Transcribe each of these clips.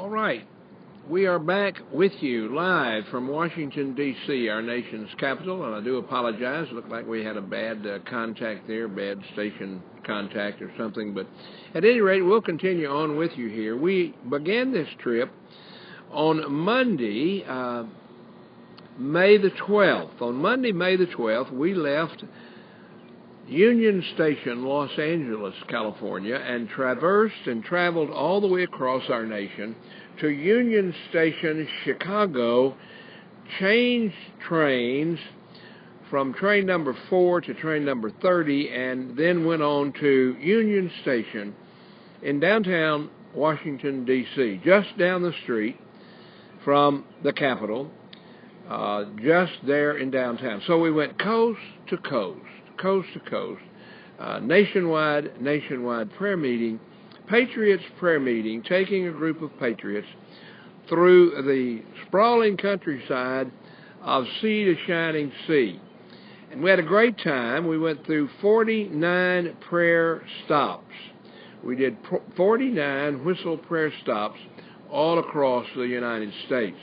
All right. We are back with you live from Washington, D.C., our nation's capital, and I do apologize. It looked like we had a bad contact there, bad station contact or something. But at any rate, we'll continue on with you here. We began this trip on Monday, May the 12th. On Monday, May the 12th, we left Union Station, Los Angeles, California, and traversed and traveled all the way across our nation to Union Station, Chicago, changed trains from train number 4 to train number 30, and then went on to Union Station in downtown Washington, D.C., just down the street from the Capitol, just there in downtown. So we went coast to coast, coast to coast, nationwide prayer meeting, Patriots prayer meeting, taking a group of patriots through the sprawling countryside of sea to shining sea. And we had a great time. We went through 49 prayer stops. We did 49 whistle prayer stops all across the United States.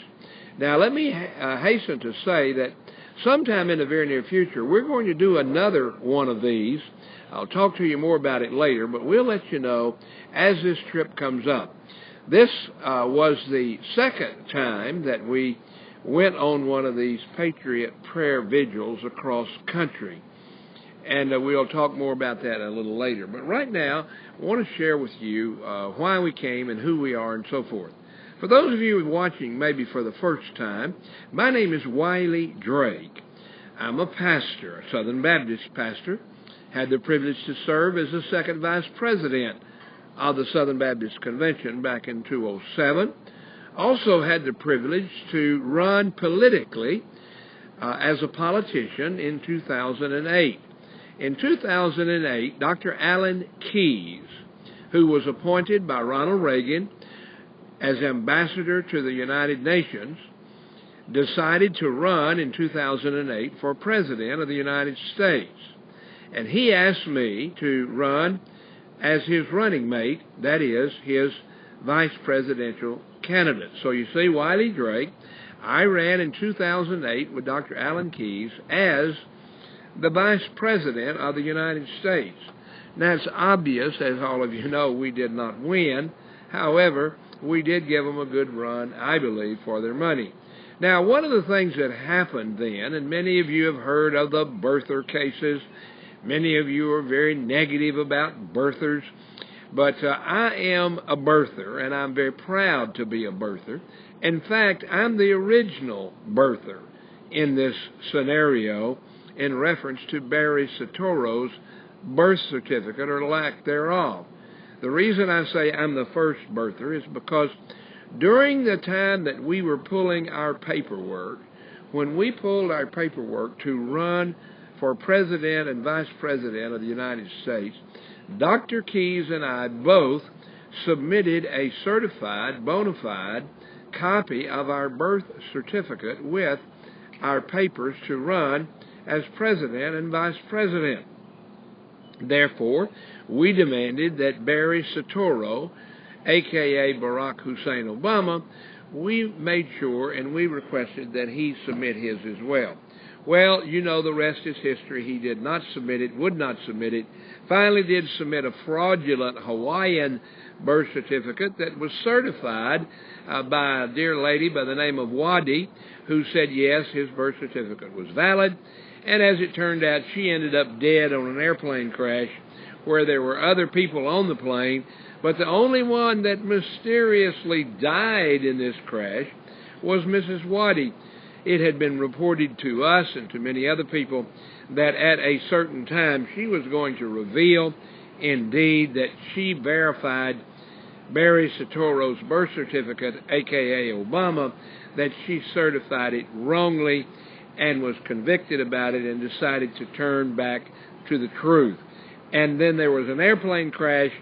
Now, let me hasten to say that sometime in the very near future, we're going to do another one of these. I'll talk to you more about it later, but we'll let you know as this trip comes up. This was the second time that we went on one of these Patriot prayer vigils across country, and we'll talk more about that a little later. But right now, I want to share with you why we came and who we are and so forth. For those of you watching maybe for the first time, my name is Wiley Drake. I'm a pastor, a Southern Baptist pastor. Had the privilege to serve as the second vice president of the Southern Baptist Convention back in 2007. Also had the privilege to run politically as a politician in 2008. In 2008, Dr. Alan Keyes, who was appointed by Ronald Reagan as ambassador to the United Nations, decided to run in 2008 for president of the United States. And he asked me to run as his running mate, that is, his vice presidential candidate. So you see, Wiley Drake, I ran in 2008 with Dr. Alan Keyes as the vice president of the United States. Now, it's obvious, as all of you know, we did not win. However, we did give them a good run, I believe, for their money. Now, one of the things that happened then, and many of you have heard of the birther cases. Many of you are very negative about birthers, but I am a birther, and I'm very proud to be a birther. In fact, I'm the original birther in this scenario in reference to Barry Soetoro's birth certificate or lack thereof. The reason I say I'm the first birther is because during the time that we were pulling our paperwork, when we pulled our paperwork to run for President and Vice President of the United States, Dr. Keyes and I both submitted a certified, bona fide copy of our birth certificate with our papers to run as President and Vice President. Therefore, we demanded that Barry Soetoro, a.k.a. Barack Hussein Obama, we made sure and we requested that he submit his as well. Well, you know the rest is history. He did not submit it, would not submit it, finally did submit a fraudulent Hawaiian birth certificate that was certified by a dear lady by the name of Wadi, who said yes, his birth certificate was valid. And as it turned out, she ended up dead on an airplane crash where there were other people on the plane, but the only one that mysteriously died in this crash was Mrs. Wadi. It had been reported to us and to many other people that at a certain time she was going to reveal, indeed, that she verified Barry Soetoro's birth certificate, a.k.a. Obama, that she certified it wrongly and was convicted about it and decided to turn back to the truth. And then there was an airplane crash,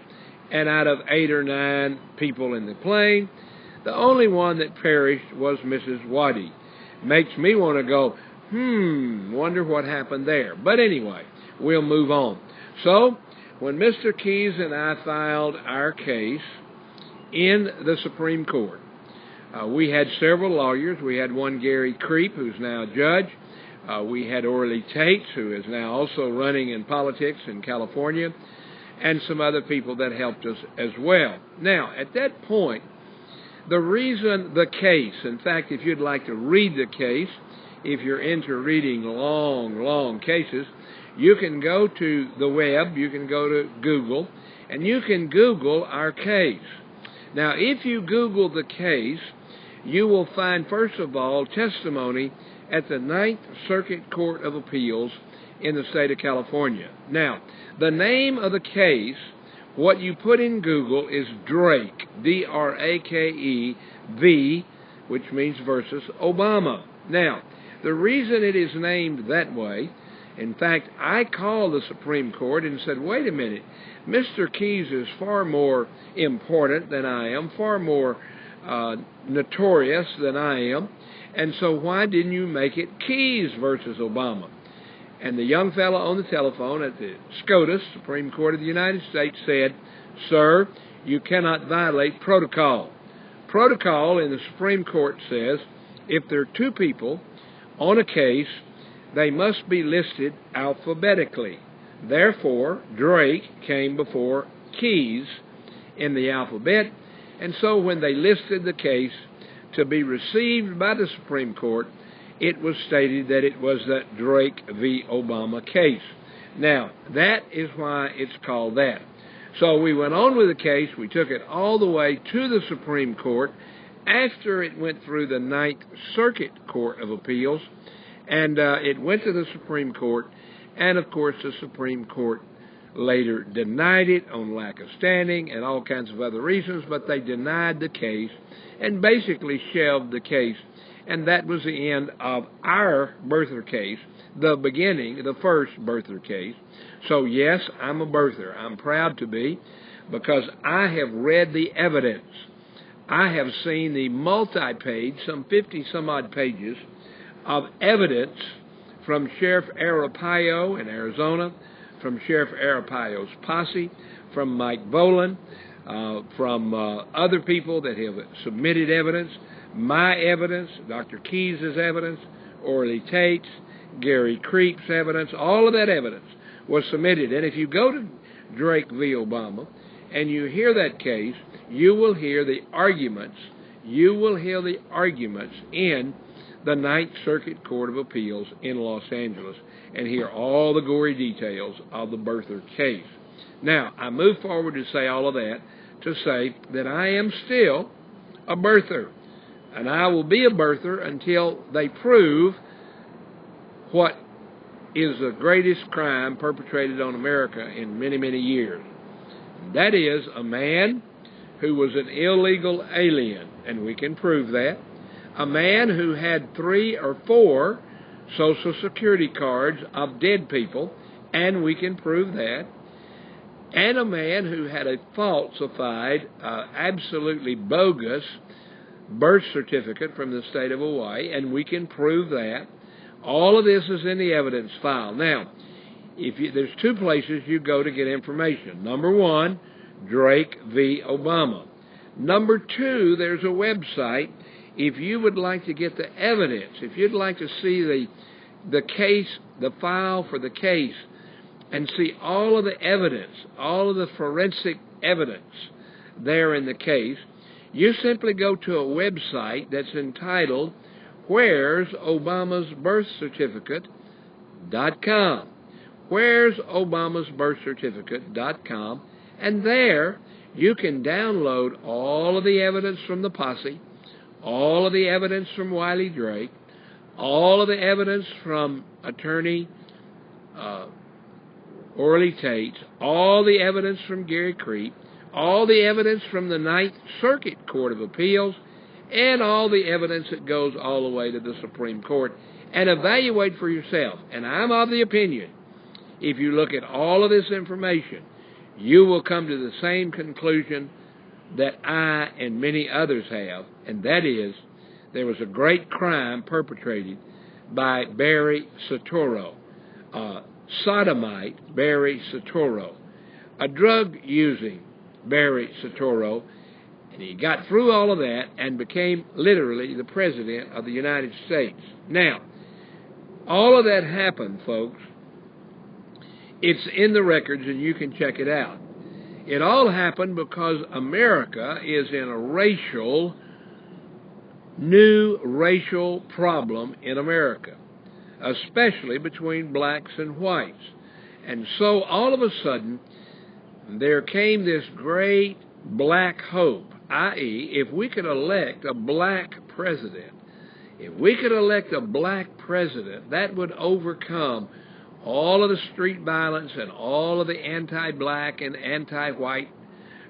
and out of 8 or 9 people in the plane, the only one that perished was Mrs. Wadi. Makes me want to go, wonder what happened there. But anyway, we'll move on. So, when Mr. Keyes and I filed our case in the Supreme Court, We had several lawyers. We had one, Gary Creep, who's now a judge. We had Orly Tates, who is now also running in politics in California, and some other people that helped us as well. Now, at that point, the reason the case, in fact, if you'd like to read the case, if you're into reading long cases, you can go to the web, you can go to Google, and you can Google our case. Now, if you Google the case, you will find, first of all, testimony at the Ninth Circuit Court of Appeals in the state of California. Now, the name of the case, what you put in Google, is Drake, D-R-A-K-E, V, which means versus Obama. Now, the reason it is named that way, in fact, I called the Supreme Court and said, wait a minute, Mr. Keyes is far more important than I am, far more notorious than I am, and so why didn't you make it Keyes versus Obama? And the young fellow on the telephone at the SCOTUS, Supreme Court of the United States, said, sir, you cannot violate protocol. Protocol in the Supreme Court says if there are two people on a case, they must be listed alphabetically. Therefore, Drake came before Keyes in the alphabet, and so when they listed the case to be received by the Supreme Court, it was stated that it was the Drake v. Obama case. Now, that is why it's called that. So we went on with the case. We took it all the way to the Supreme Court after it went through the Ninth Circuit Court of Appeals, and it went to the Supreme Court, and of course the Supreme Court later denied it on lack of standing and all kinds of other reasons, but they denied the case and basically shelved the case. And that was the end of our birther case, the beginning, the first birther case. So yes, I'm a birther. I'm proud to be, because I have read the evidence. I have seen the multi-page, some 50-some-odd pages of evidence from Sheriff Arpaio in Arizona, from Sheriff Arpaio's posse, from Mike Boland, from other people that have submitted evidence, my evidence, Dr. Keyes' evidence, Orly Tates, Gary Creep's evidence, all of that evidence was submitted. And if you go to Drake v. Obama and you hear that case, you will hear the arguments. You will hear the arguments in the Ninth Circuit Court of Appeals in Los Angeles and hear all the gory details of the birther case. Now, I move forward to say all of that to say that I am still a birther, and I will be a birther until they prove what is the greatest crime perpetrated on America in many, many years. That is a man who was an illegal alien, and we can prove that. A man who had 3 or 4 Social Security cards of dead people, and we can prove that. And a man who had a falsified, absolutely bogus birth certificate from the state of Hawaii, and we can prove that. All of this is in the evidence file. Now, there's 2 places you go to get information. Number 1, Drake v. Obama. Number 2, there's a website. If you would like to get the evidence, if you'd like to see the case, the file for the case, and see all of the evidence, all of the forensic evidence there in the case, you simply go to a website that's entitled Where's Obama's Birth Certificate.com. Where's Obama's Birth Certificate.com, and there you can download all of the evidence from the posse, all of the evidence from Wiley Drake, all of the evidence from attorney Orly Tates, all the evidence from Gary Creep, all the evidence from the Ninth Circuit Court of Appeals, and all the evidence that goes all the way to the Supreme Court, and evaluate for yourself. And I'm of the opinion, if you look at all of this information, you will come to the same conclusion that I and many others have, and that is there was a great crime perpetrated by Barry Soetoro, sodomite Barry Soetoro, a drug-using Barry Soetoro, And he got through all of that and became literally the President of the United States. Now, all of that happened, folks. It's in the records, and you can check it out. It all happened because America is in a new racial problem in America, especially between blacks and whites. And so all of a sudden, there came this great black hope, i.e., if we could elect a black president, that would overcome all of the street violence and all of the anti-black and anti-white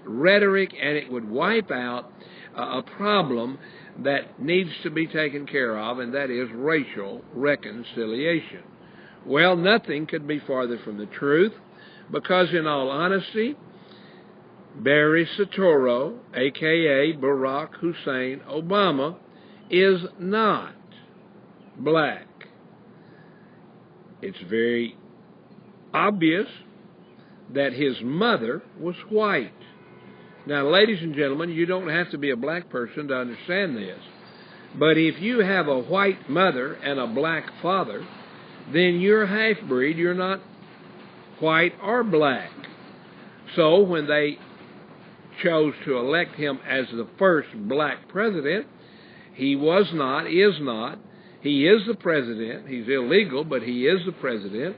rhetoric, and it would wipe out a problem that needs to be taken care of, and that is racial reconciliation. Well, nothing could be farther from the truth, because in all honesty, Barry Soetoro, a.k.a. Barack Hussein Obama, is not black. It's very obvious that his mother was white. Now, ladies and gentlemen, you don't have to be a black person to understand this. But if you have a white mother and a black father, then you're half-breed. You're not white or black. So when they chose to elect him as the first black president, he was not, is not. He is the president. He's illegal, but he is the president.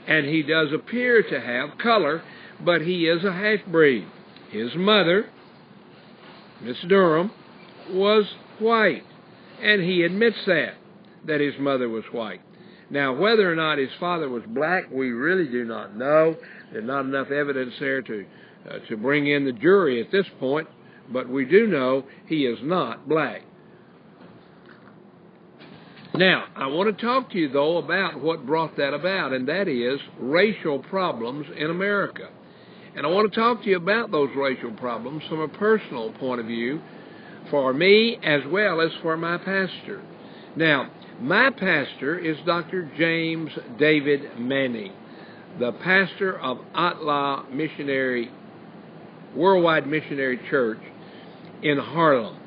And he does appear to have color, but he is a half-breed. His mother, Miss Durham, was white. And he admits that his mother was white. Now, whether or not his father was black, we really do not know. There's not enough evidence there to bring in the jury at this point, but we do know he is not black. Now, I want to talk to you, though, about what brought that about, and that is racial problems in America. And I want to talk to you about those racial problems from a personal point of view for me as well as for my pastor. Now, my pastor is Dr. James David Manning, the pastor of Atla Worldwide Missionary Church in Harlem.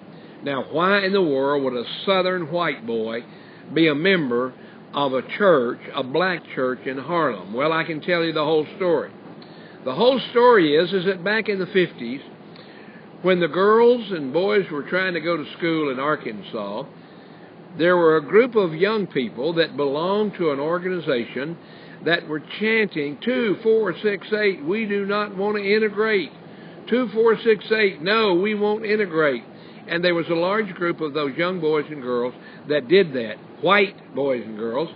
Now, why in the world would a southern white boy be a member of a church, a black church in Harlem? Well, I can tell you the whole story. The whole story is that back in the 50s, when the girls and boys were trying to go to school in Arkansas, there were a group of young people that belonged to an organization that were chanting 2, 4, 6, 8, we do not want to integrate. 2, 4, 6, 8, no, we won't integrate. And there was a large group of those young boys and girls that did that, white boys and girls.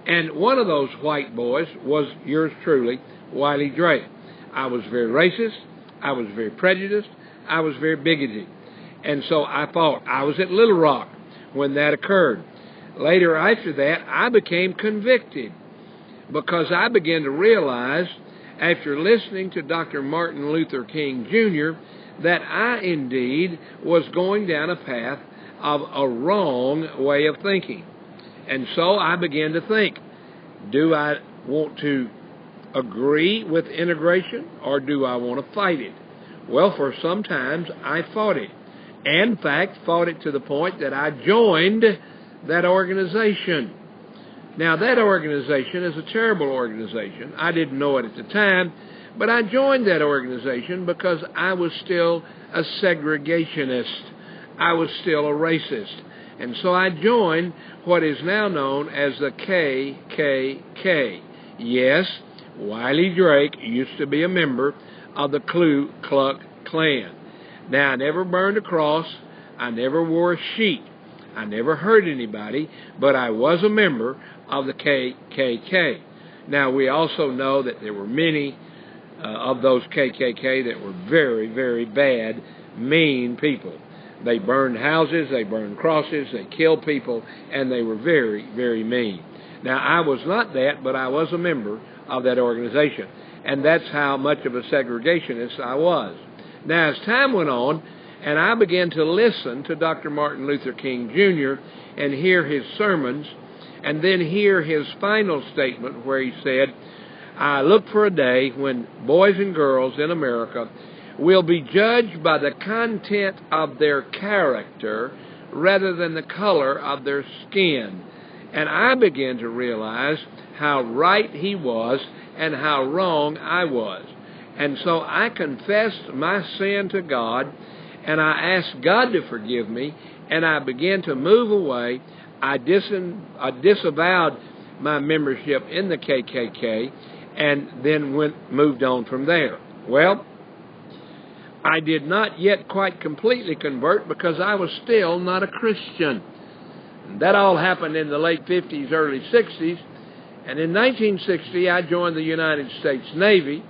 And one of those white boys was yours truly, Wiley Drake. I was very racist. I was very prejudiced. I was very bigoted. And so I fought. I was at Little Rock when that occurred. Later, after that, I became convicted because I began to realize, after listening to Dr. Martin Luther King Jr., that I indeed was going down a path of a wrong way of thinking. And so I began to think, do I want to agree with integration or do I want to fight it? Well, for some times I fought it. And in fact, fought it to the point that I joined that organization. Now, that organization is a terrible organization. I didn't know it at the time, but I joined that organization because I was still a segregationist. I was still a racist. And so I joined what is now known as the KKK. Yes, Wiley Drake used to be a member of the Ku Klux Klan. Now, I never burned a cross. I never wore a sheet. I never hurt anybody, but I was a member of the KKK. Now, we also know that there were many of those KKK that were very, very bad, mean people. They burned houses, they burned crosses, they killed people, and they were very, very mean. Now, I was not that, but I was a member of that organization, and that's how much of a segregationist I was. Now, as time went on, and I began to listen to Dr. Martin Luther King Jr. and hear his sermons, and then hear his final statement where he said, I look for a day when boys and girls in America will be judged by the content of their character rather than the color of their skin. And I began to realize how right he was and how wrong I was. And so I confessed my sin to God, and I asked God to forgive me, and I began to move away. I disavowed my membership in the KKK, and then moved on from there. Well, I did not yet quite completely convert because I was still not a Christian. That all happened in the late 50s, early 60s. And in 1960, I joined the United States Navy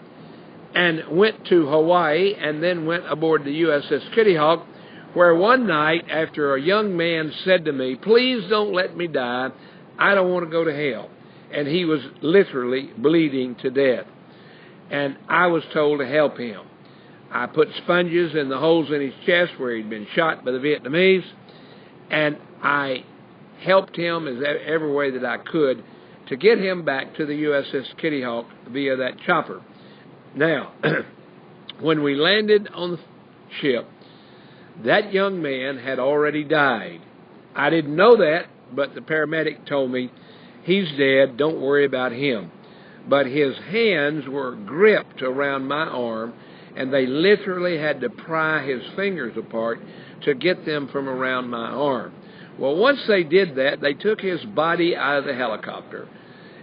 and went to Hawaii and then went aboard the USS Kitty Hawk, where one night after a young man said to me, "Please don't let me die. I don't want to go to hell." And he was literally bleeding to death. And I was told to help him. I put sponges in the holes in his chest where he'd been shot by the Vietnamese, and I helped him in every way that I could to get him back to the USS Kitty Hawk via that chopper. Now, when we landed on the ship, that young man had already died. I didn't know that, but the paramedic told me, "He's dead, don't worry about him." But his hands were gripped around my arm, and they literally had to pry his fingers apart to get them from around my arm. Well, once they did that, they took his body out of the helicopter.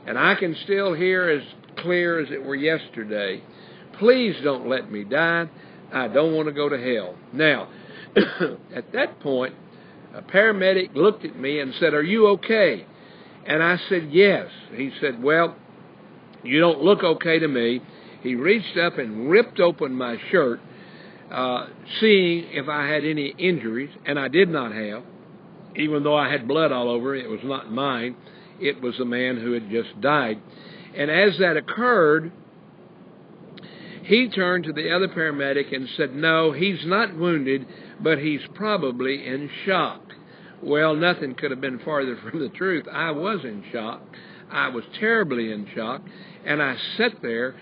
And I can still hear as clear as it were yesterday, "Please don't let me die. I don't want to go to hell." Now, at that point, a paramedic looked at me and said, "Are you okay?" And I said, "Yes." He said, "Well, you don't look okay to me." He reached up and ripped open my shirt, seeing if I had any injuries, and I did not have. Even though I had blood all over, it was not mine. It was the man who had just died. And as that occurred, he turned to the other paramedic and said, "No, he's not wounded, but he's probably in shock." Well, nothing could have been farther from the truth. I was in shock. I was terribly in shock. And I sat there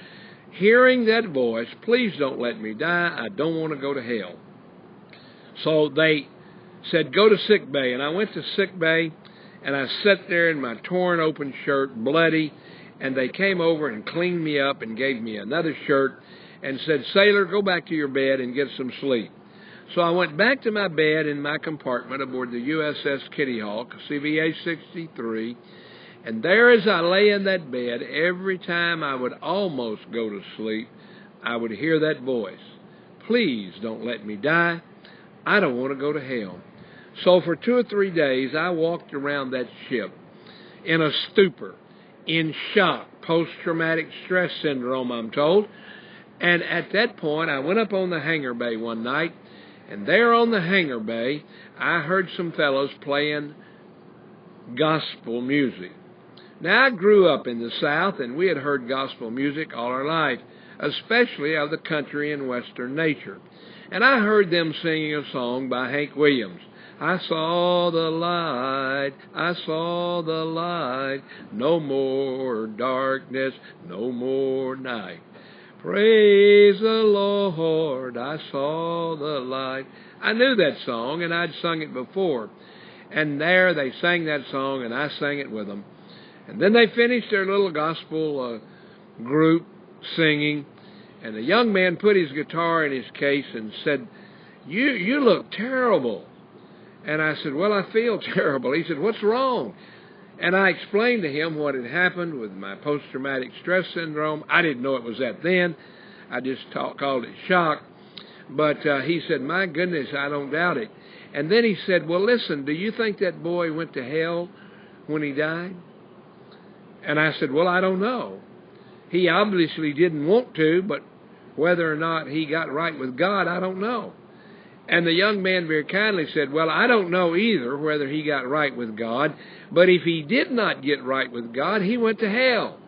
hearing that voice, "Please don't let me die. I don't want to go to hell." So they said, "Go to sick bay." And I went to sick bay, and I sat there in my torn open shirt, bloody, and they came over and cleaned me up and gave me another shirt and said, "Sailor, go back to your bed and get some sleep." So I went back to my bed in my compartment aboard the USS Kitty Hawk, CVA 63, and there as I lay in that bed, every time I would almost go to sleep, I would hear that voice, "Please don't let me die. I don't want to go to hell." So for 2 or 3 days, I walked around that ship in a stupor, in shock, post-traumatic stress syndrome, I'm told. And at that point, I went up on the hangar bay one night, and there on the hangar bay, I heard some fellows playing gospel music. Now, I grew up in the South, and we had heard gospel music all our life, especially of the country and Western nature. And I heard them singing a song by Hank Williams. "I saw the light, I saw the light, no more darkness, no more night. Praise the Lord, I saw the light." I knew that song, and I'd sung it before. And there they sang that song, and I sang it with them. And then they finished their little gospel group singing, and a young man put his guitar in his case and said, You look terrible." And I said, "Well, I feel terrible." He said, "What's wrong?" And I explained to him what had happened with my post-traumatic stress syndrome. I didn't know it was that then. I just called it shock. But he said, "My goodness, I don't doubt it." And then he said, "Well, listen, do you think that boy went to hell when he died?" And I said, "Well, I don't know. He obviously didn't want to, but whether or not he got right with God, I don't know." And the young man very kindly said, "Well, I don't know either whether he got right with God, but if he did not get right with God, he went to hell.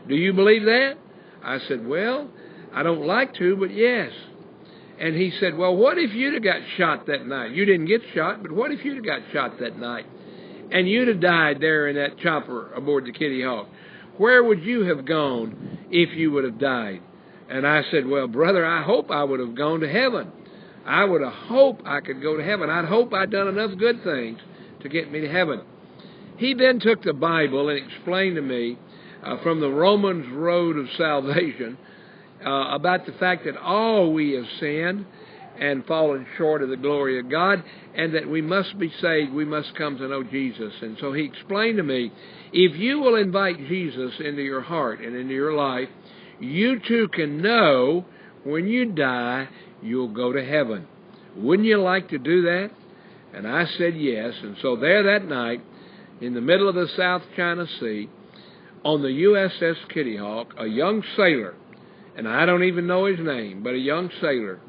Do you believe that?" I said, "Well, I don't like to, but yes." And he said, "Well, what if you'd have got shot that night? You didn't get shot, but what if you'd have got shot that night? And you'd have died there in that chopper aboard the Kitty Hawk? Where would you have gone if you would have died?" And I said, well, brother, I hope I would have gone to heaven. I would have hoped I could go to heaven. I'd hope I'd done enough good things to get me to heaven. He then took the Bible and explained to me from the Romans road of salvation about the fact that all we have sinned and fallen short of the glory of God, and that we must be saved, we must come to know Jesus. And so he explained to me, if you will invite Jesus into your heart and into your life, you too can know when you die, you'll go to heaven. Wouldn't you like to do that? And I said yes. And so there that night, in the middle of the South China Sea, on the USS Kitty Hawk, a young sailor, and I don't even know his name, but a young sailor,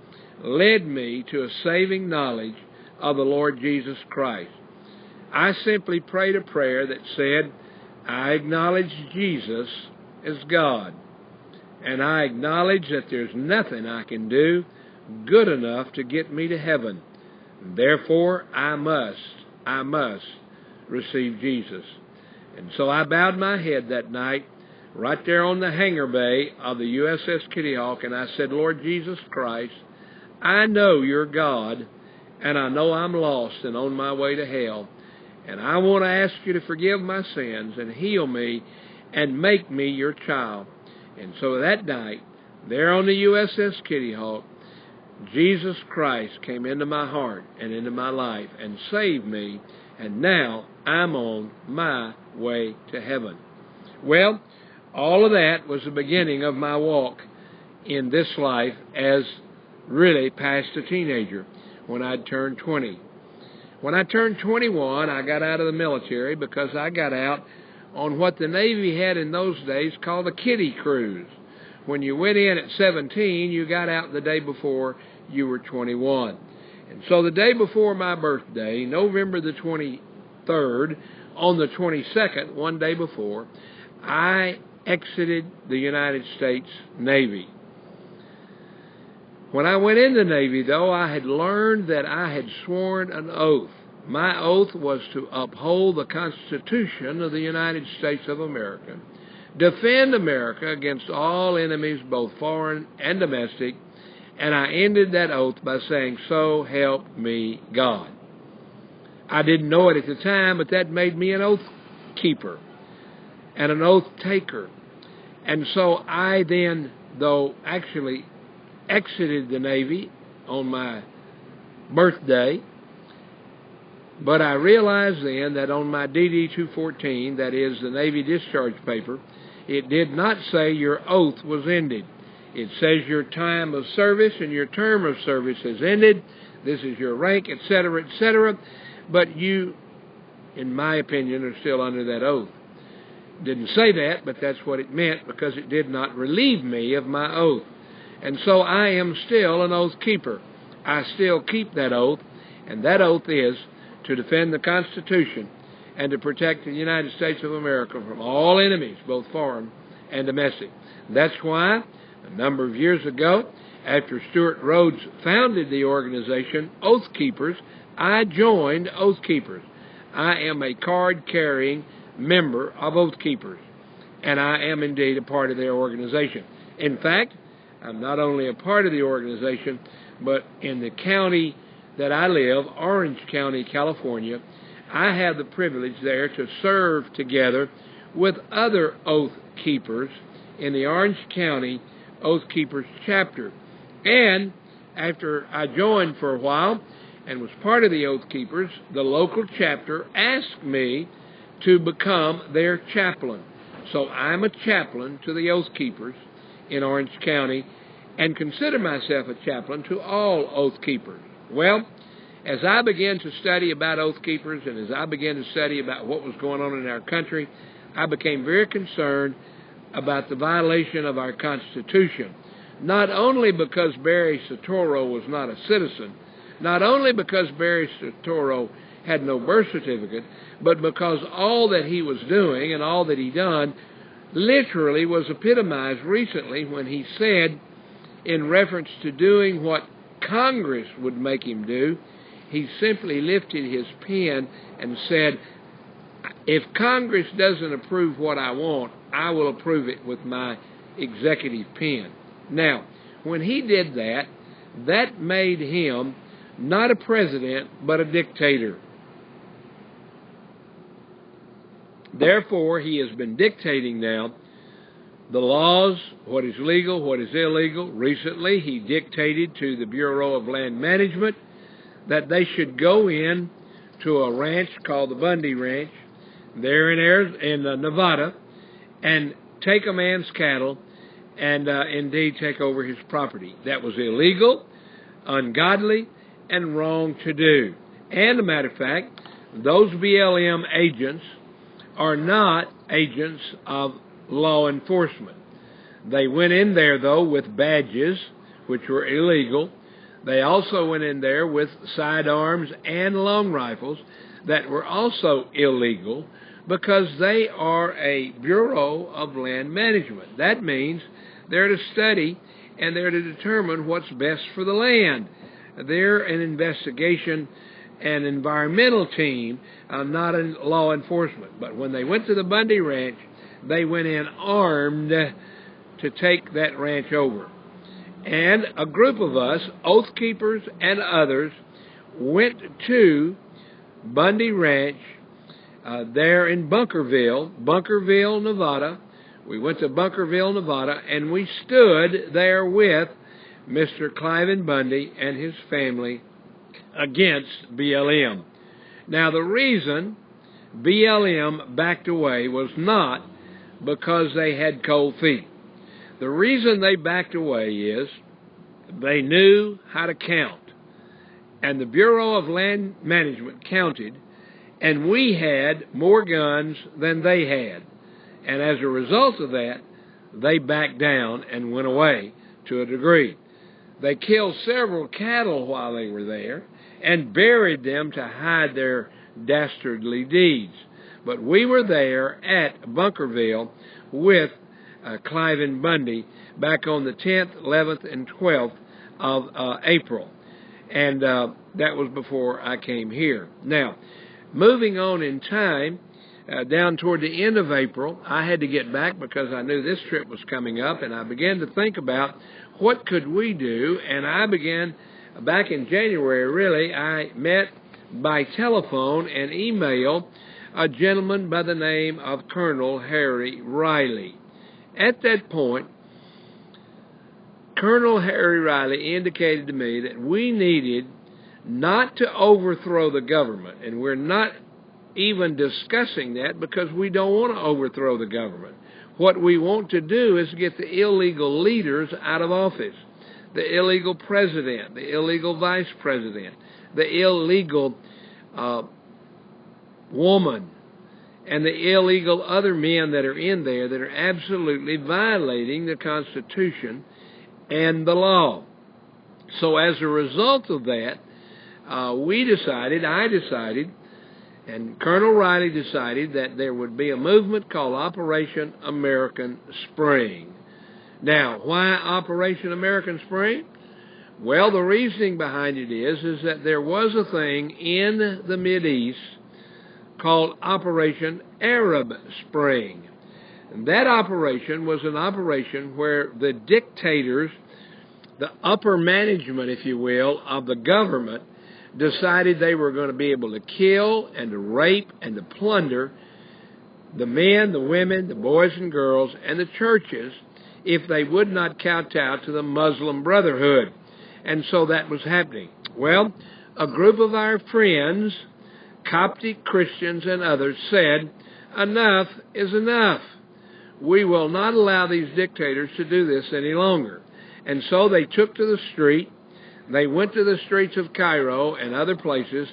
led me to a saving knowledge of the Lord Jesus Christ. I simply prayed a prayer that said, I acknowledge Jesus as God, and I acknowledge that there's nothing I can do good enough to get me to heaven. Therefore, I must receive Jesus. And so I bowed my head that night right there on the hangar bay of the USS Kitty Hawk, and I said, Lord Jesus Christ, I know you're God, and I know I'm lost and on my way to hell, and I want to ask you to forgive my sins and heal me and make me your child. And so that night, there on the USS Kitty Hawk, Jesus Christ came into my heart and into my life and saved me, and now I'm on my way to heaven. Well, all of that was the beginning of my walk in this life as really past a teenager when I'd turned 20. When I turned 21, I got out of the military because I got out on what the Navy had in those days called a kiddie cruise. When you went in at 17, you got out the day before you were 21. And so the day before my birthday, November the 23rd, on the 22nd, one day before, I exited the United States Navy. When I went in the Navy, though, I had learned that I had sworn an oath. My oath was to uphold the Constitution of the United States of America, defend America against all enemies, both foreign and domestic, and I ended that oath by saying, so help me God. I didn't know it at the time, but that made me an oath keeper and an oath taker. And so I then, though actually exited the Navy on my birthday, but I realized then that on my DD-214, that is the Navy discharge paper, it did not say your oath was ended. It says your time of service and your term of service has ended. This is your rank, etc., etc. But you, in my opinion, are still under that oath. Didn't say that, but that's what it meant because it did not relieve me of my oath. And so I am still an oath keeper. I still keep that oath, and that oath is to defend the Constitution and to protect the United States of America from all enemies, both foreign and domestic. That's why, a number of years ago, after Stuart Rhodes founded the organization Oath Keepers, I joined Oath Keepers. I am a card-carrying member of Oath Keepers, and I am indeed a part of their organization. In fact, I'm not only a part of the organization, but in the county that I live, Orange County, California, I have the privilege there to serve together with other Oath Keepers in the Orange County Oath Keepers chapter. And after I joined for a while and was part of the Oath Keepers, the local chapter asked me to become their chaplain. So I'm a chaplain to the Oath Keepers in Orange County and consider myself a chaplain to all Oath Keepers. Well, as I began to study about Oath Keepers and as I began to study about what was going on in our country, I became very concerned about the violation of our Constitution, not only because Barry Soetoro was not a citizen, not only because Barry Soetoro had no birth certificate, but because all that he was doing and all that he done literally was epitomized recently when he said, in reference to doing what Congress would make him do, he simply lifted his pen and said, if Congress doesn't approve what I want, I will approve it with my executive pen. Now, when he did that, that made him not a president, but a dictator. Therefore, he has been dictating now the laws, what is legal, what is illegal. Recently, he dictated to the Bureau of Land Management that they should go in to a ranch called the Bundy Ranch there in Nevada and take a man's cattle and indeed take over his property. That was illegal, ungodly, and wrong to do. And, as a matter of fact, those BLM agents are not agents of law enforcement. They went in there, though, with badges, which were illegal. They also went in there with sidearms and long rifles that were also illegal because they are a Bureau of Land Management. That means they're to study and they're to determine what's best for the land. They're an investigation and environmental team, not a law enforcement. But when they went to the Bundy Ranch, they went in armed to take that ranch over. And a group of us, Oath Keepers and others, went to Bundy Ranch there in Bunkerville, Nevada. We went to Bunkerville, Nevada, and we stood there with Mr. Cliven Bundy and his family against BLM. Now, the reason BLM backed away was not because they had cold feet. The reason they backed away is they knew how to count. And the Bureau of Land Management counted, and we had more guns than they had. And as a result of that, they backed down and went away to a degree. They killed several cattle while they were there and buried them to hide their dastardly deeds. But we were there at Bunkerville with Cliven Bundy back on the 10th, 11th, and 12th of April. And that was before I came here. Now, moving on in time, down toward the end of April, I had to get back because I knew this trip was coming up, and I began to think about what could we do, and I began, back in January, really, I met by telephone and email a gentleman by the name of Colonel Harry Riley. At that point, Colonel Harry Riley indicated to me that we needed not to overthrow the government, and we're not even discussing that because we don't want to overthrow the government. What we want to do is get the illegal leaders out of office, the illegal president, the illegal vice president, the illegal woman, and the illegal other men that are in there that are absolutely violating the Constitution and the law. So as a result of that, I decided, and Colonel Riley decided that there would be a movement called Operation American Spring. Now, why Operation American Spring? Well, the reasoning behind it is that there was a thing in the Mideast called Operation Arab Spring. And that operation was an operation where the dictators, the upper management, if you will, of the government, decided they were going to be able to kill and to rape and to plunder the men, the women, the boys and girls, and the churches if they would not kowtow to the Muslim Brotherhood. And so that was happening. Well, a group of our friends, Coptic Christians and others, said, enough is enough. We will not allow these dictators to do this any longer. And so they took to the street. They went to the streets of Cairo and other places,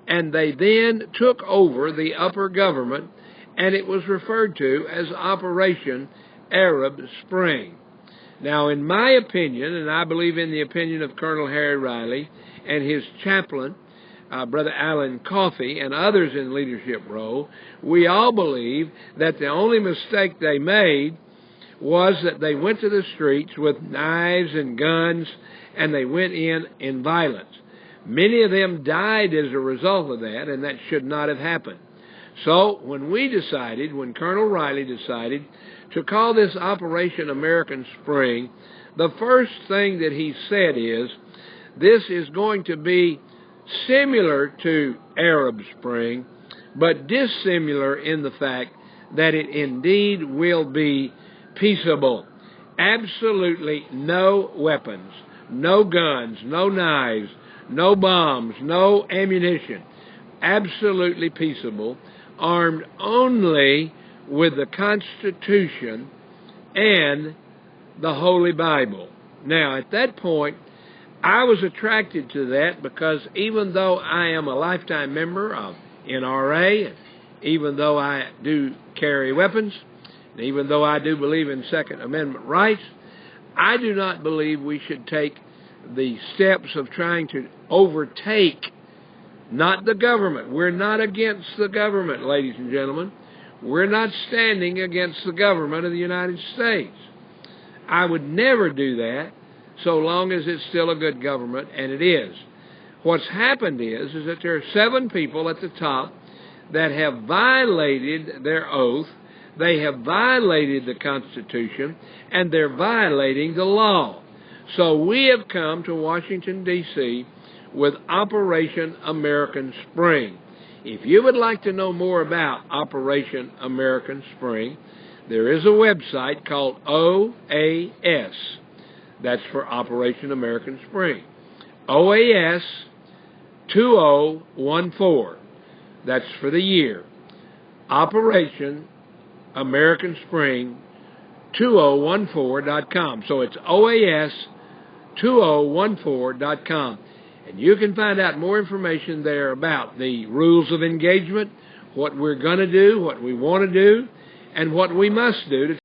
and they then took over the upper government, and it was referred to as Operation Arab Spring. Now, in my opinion, and I believe in the opinion of Colonel Harry Riley and his chaplain, Brother Alan Coffey, and others in leadership role, we all believe that the only mistake they made was that they went to the streets with knives and guns, and they went in violence. Many of them died as a result of that, and that should not have happened. So when Colonel Riley decided to call this Operation American Spring, The first thing that he said is, this is going to be similar to Arab Spring, but dissimilar in the fact that it indeed will be peaceable. Absolutely no weapons, no guns, no knives, no bombs, no ammunition. Absolutely peaceable, armed only with the Constitution and the Holy Bible. Now, at that point, I was attracted to that because even though I am a lifetime member of NRA, even though I do carry weapons, and even though I do believe in Second Amendment rights, I do not believe we should take the steps of trying to overtake not the government. We're not against the government, ladies and gentlemen. We're not standing against the government of the United States. I would never do that so long as it's still a good government, and it is. What's happened is that there are 7 people at the top that have violated their oath, they have violated the Constitution, and they're violating the law. So we have come to Washington, D.C. with Operation American Spring. If you would like to know more about Operation American Spring, there is a website called OAS. That's for Operation American Spring. OAS 2014. That's for the year. Operation American Spring 2014.com. So it's OAS 2014.com. And you can find out more information there about the rules of engagement, what we're going to do, what we want to do, and what we must do to